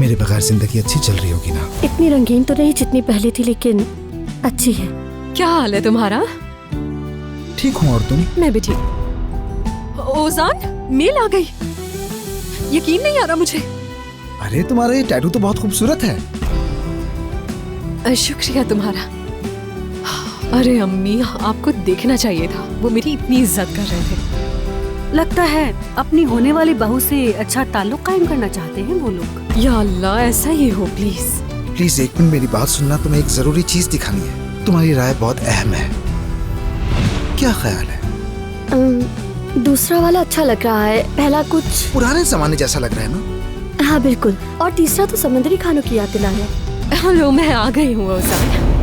मेरे बगैर जिंदगी अच्छी चल रही होगी ना? इतनी रंगीन तो नहीं जितनी पहले थी, लेकिन अच्छी है। क्या हाल है तुम्हारा? ठीक हूँ, और तुम? मैं भी ठीक। ओजान, मेल आ गई। यकीन नहीं आ रहा मुझे। अरे तुम्हारा ये टैटू तो बहुत खूबसूरत है। शुक्रिया तुम्हारा। अरे अम्मी, आपको देखना चाहिए था, वो मेरी इतनी इज्जत कर रहे थे। लगता है अपनी होने वाली बहू से अच्छा ताल्लुक कायम करना चाहते हैं वो लोग। या अल्लाह, ऐसा ही हो प्लीज। प्लीज एक मिनट मेरी बात सुनना, तुम्हें एक जरूरी चीज दिखानी है। तुम्हारी राय बहुत अहम है। क्या ख्याल है? दूसरा वाला अच्छा लग रहा है, पहला कुछ पुराने जमाने जैसा लग रहा है ना? हाँ बिल्कुल, और तीसरा तो समुद्री खानों की याद दिला है। हेलो, मैं आ गई हूँ ओजान।